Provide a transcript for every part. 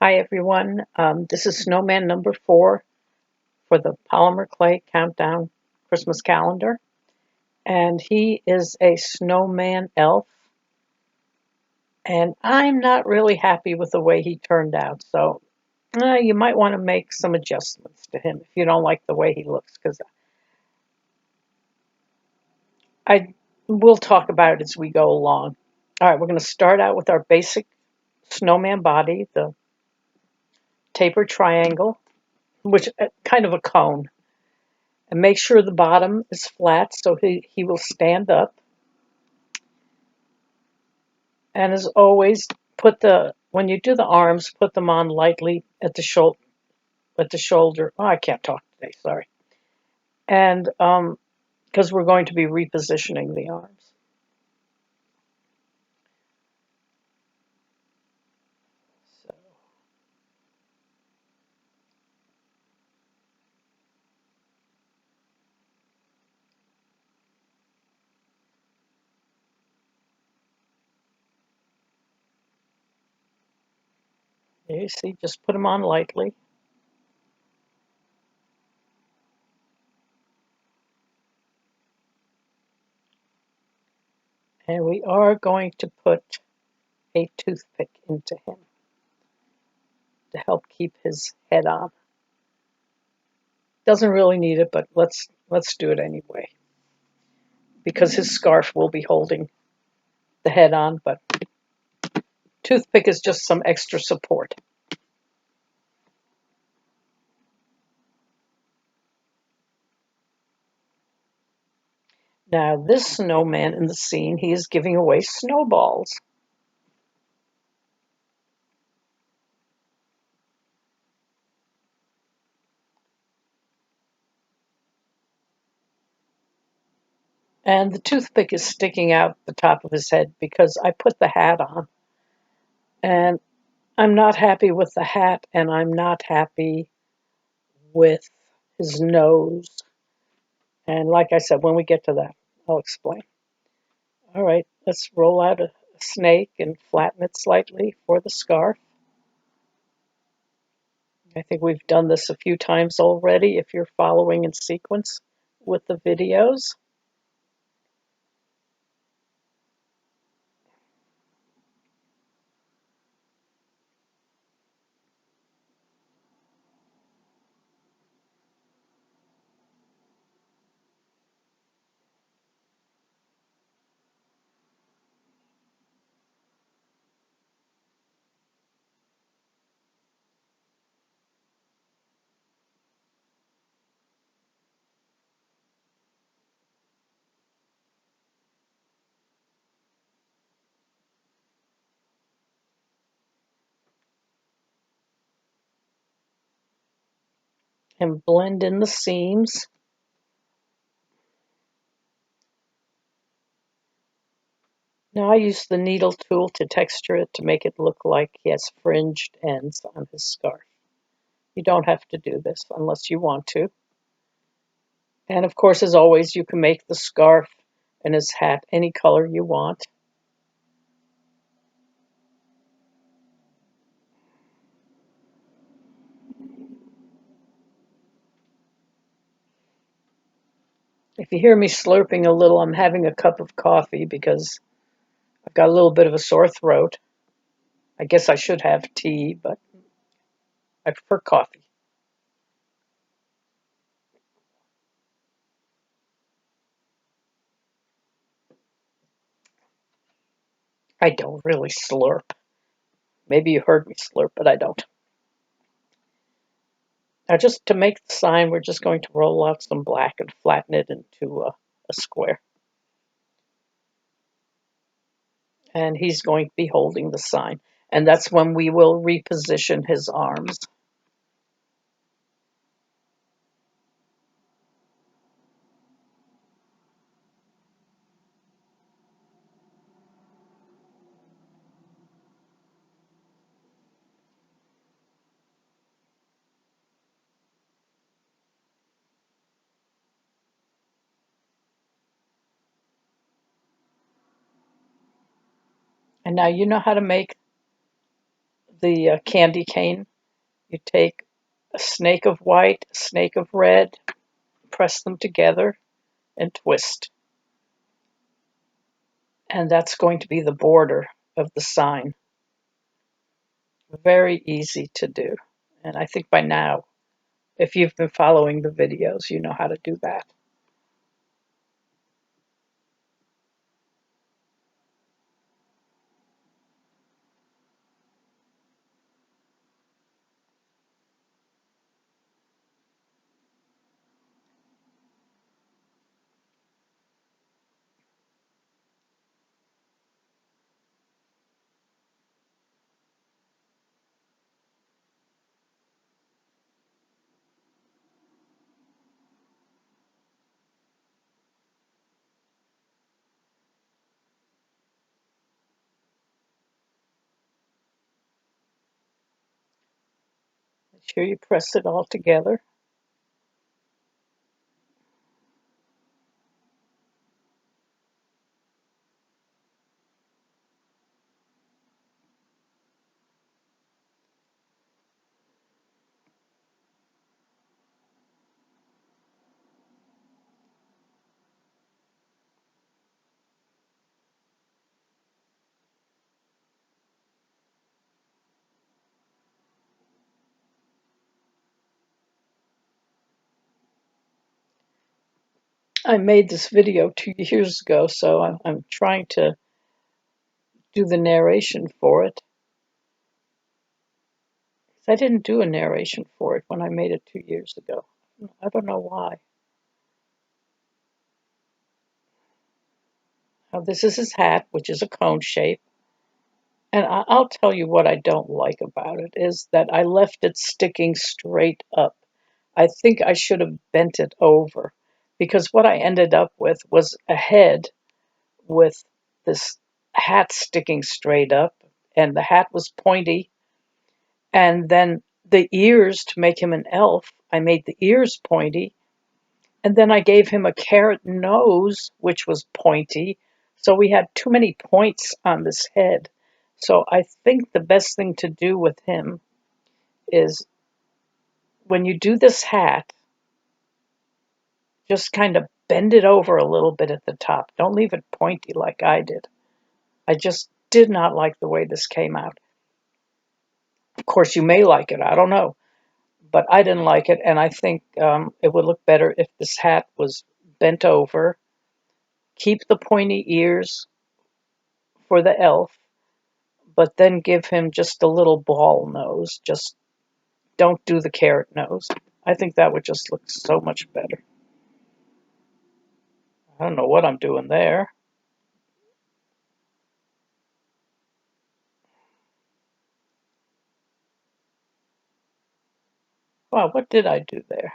Hi everyone, this is Snowman number 4 for the Polymer Clay Countdown Christmas calendar, and he is a snowman elf, and I'm not really happy with the way he turned out, so you might want to make some adjustments to him if you don't like the way he looks, because I will talk about it as we go along. All right, we're going to start out with our basic snowman body, the tapered triangle, which kind of a cone. And make sure the bottom is flat so he will stand up. And as always, when you do the arms, put them on lightly at the shoulder. Oh, I can't talk today, sorry. And because we're going to be repositioning the arms. So, you see, just put them on lightly. And we are going to put a toothpick into him to help keep his head on. Doesn't really need it, but let's do it anyway. Because his scarf will be holding the head on, but toothpick is just some extra support. Now, this snowman in the scene, he is giving away snowballs. And the toothpick is sticking out the top of his head because I put the hat on. And I'm not happy with the hat, and I'm not happy with his nose. And like I said, when we get to that, I'll explain. All right, let's roll out a snake and flatten it slightly for the scarf. I think we've done this a few times already if you're following in sequence with the videos. And blend in the seams. Now I use the needle tool to texture it to make it look like he has fringed ends on his scarf. You don't have to do this unless you want to. And of course, as always, you can make the scarf and his hat any color you want. If you hear me slurping a little, I'm having a cup of coffee because I've got a little bit of a sore throat. I guess I should have tea, but I prefer coffee. I don't really slurp. Maybe you heard me slurp, but I don't. Now, just to make the sign, we're just going to roll out some black and flatten it into a square. And he's going to be holding the sign. And that's when we will reposition his arms. And now you know how to make the candy cane. You take a snake of white, a snake of red, press them together, and twist. And that's going to be the border of the sign. Very easy to do. And I think by now, if you've been following the videos, you know how to do that. Make sure you press it all together. I made this video 2 years ago, so I'm trying to do the narration for it. I didn't do a narration for it when I made it 2 years ago. I don't know why. Now, this is his hat, which is a cone shape. And I'll tell you what I don't like about it is that I left it sticking straight up. I think I should have bent it over because what I ended up with was a head with this hat sticking straight up, and the hat was pointy. And then the ears, to make him an elf, I made the ears pointy. And then I gave him a carrot nose, which was pointy. So we had too many points on this head. So I think the best thing to do with him is when you do this hat, just kind of bend it over a little bit at the top. Don't leave it pointy like I did. I just did not like the way this came out. Of course, you may like it. I don't know. But I didn't like it. And I think it would look better if this hat was bent over. Keep the pointy ears for the elf, but then give him just a little ball nose. Just don't do the carrot nose. I think that would just look so much better. I don't know what I'm doing there. Wow, what did I do there?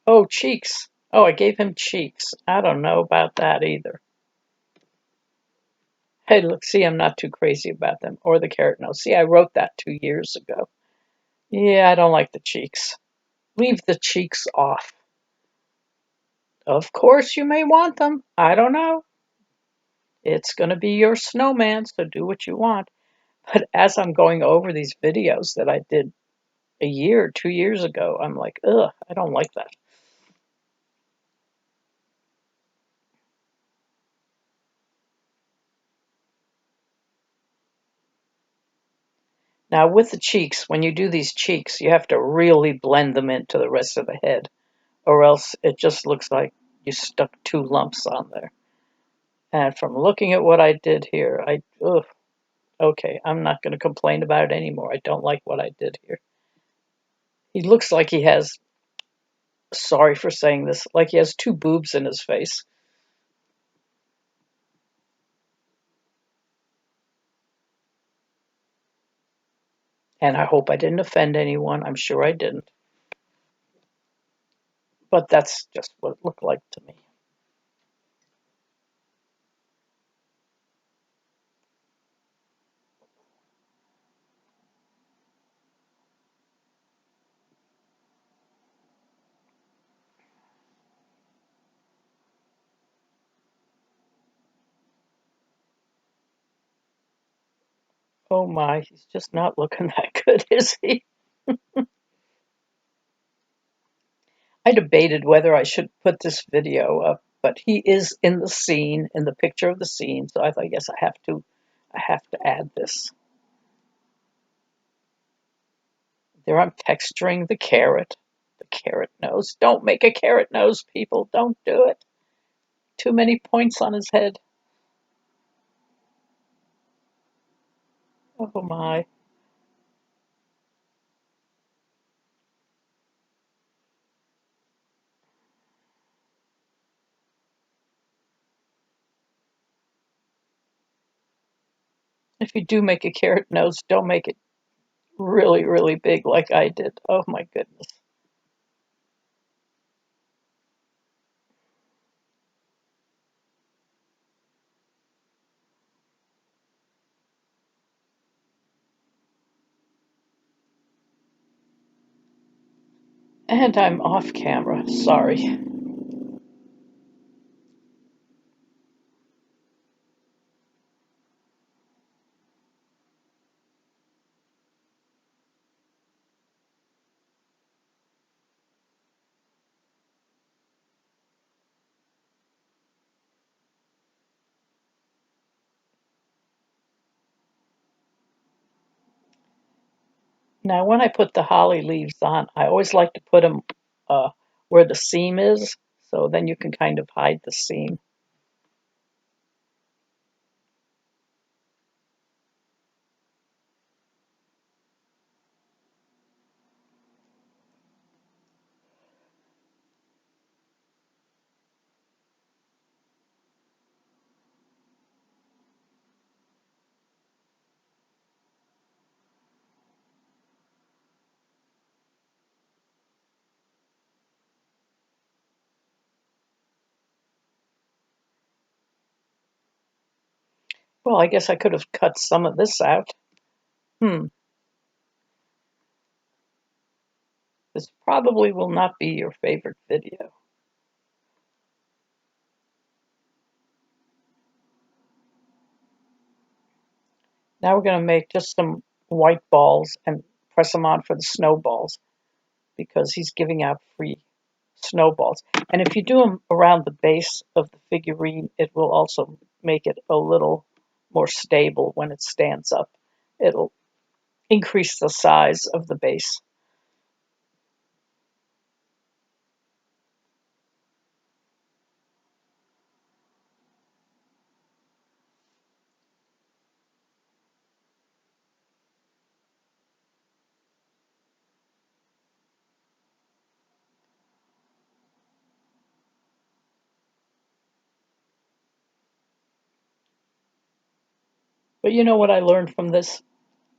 Oh, cheeks. Oh, I gave him cheeks. I don't know about that either. Hey, look, see, I'm not too crazy about them. Or the carrot nose. See, I wrote that 2 years ago. Yeah, I don't like the cheeks. Leave the cheeks off. Of course, you may want them. I don't know. It's going to be your snowman, so do what you want. But as I'm going over these videos that I did a year, 2 years ago, I'm like, ugh, I don't like that. Now, with the cheeks, when you do these cheeks, you have to really blend them into the rest of the head, or else it just looks like you stuck two lumps on there. And from looking at what I did here, ugh, okay, I'm not going to complain about it anymore. I don't like what I did here. He looks like he has, sorry for saying this, like he has two boobs in his face. And I hope I didn't offend anyone. I'm sure I didn't. But that's just what it looked like to me. Oh my, he's just not looking that good, is he? I debated whether I should put this video up, but he is in the scene, in the picture of the scene, so I guess I have to add this. There I'm texturing the carrot nose. Don't make a carrot nose, people. Don't do it. Too many points on his head. Oh my. If you do make a carrot nose, don't make it really, really big like I did. Oh my goodness. And I'm off camera. Sorry. Now, when I put the holly leaves on, I always like to put them where the seam is, so then you can kind of hide the seam. Well, I guess I could have cut some of this out. Hmm, this probably will not be your favorite video. Now we're going to make just some white balls and press them on for the snowballs because he's giving out free snowballs. And if you do them around the base of the figurine, it will also make it a little more stable when it stands up. It'll increase the size of the base. But you know what I learned from this?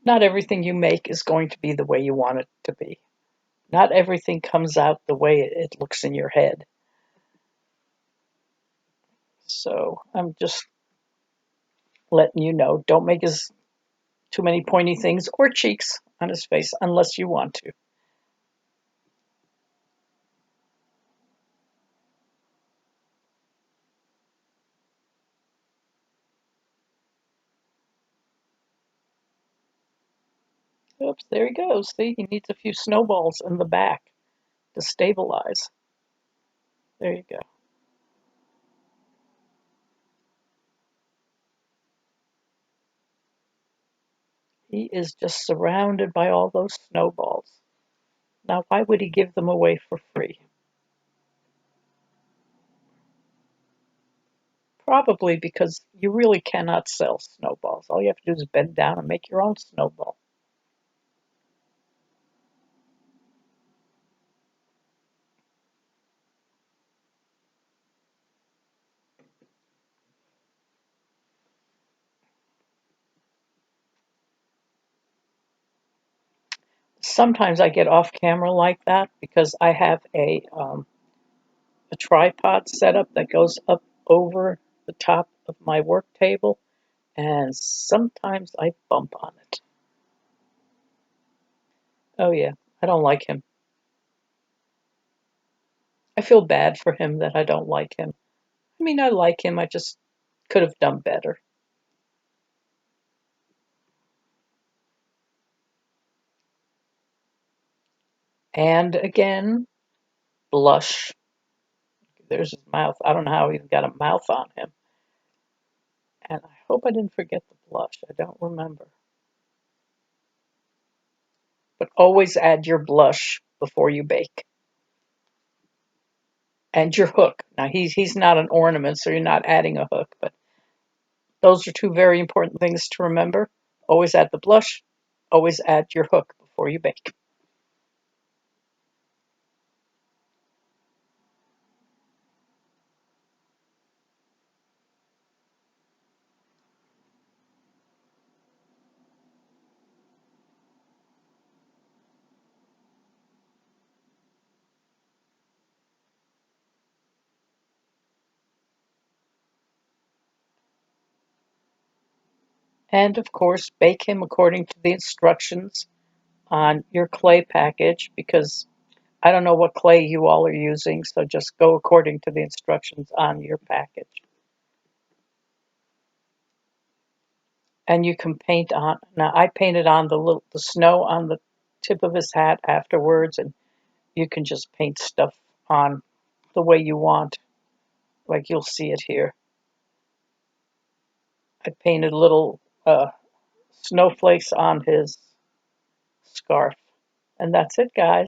Not everything you make is going to be the way you want it to be. Not everything comes out the way it looks in your head. So I'm just letting you know, don't make his too many pointy things or cheeks on his face unless you want to. Oops, there he goes. See, he needs a few snowballs in the back to stabilize. There you go. He is just surrounded by all those snowballs. Now, why would he give them away for free? Probably because you really cannot sell snowballs. All you have to do is bend down and make your own snowball. Sometimes I get off camera like that because I have a tripod setup that goes up over the top of my work table, and sometimes I bump on it. Oh, yeah, I don't like him. I feel bad for him that I don't like him. I mean, I like him, I just could have done better. And again, blush. There's his mouth. I don't know how he got a mouth on him. And I hope I didn't forget the blush. I don't remember. But always add your blush before you bake. And your hook. Now he's not an ornament, so you're not adding a hook, but those are two very important things to remember. Always add the blush, always add your hook before you bake. And of course, bake him according to the instructions on your clay package because I don't know what clay you all are using, so just go according to the instructions on your package. And you can paint on. Now I painted on the snow on the tip of his hat afterwards, and you can just paint stuff on the way you want, like you'll see it here. I painted little snowflakes on his scarf, and that's it, guys.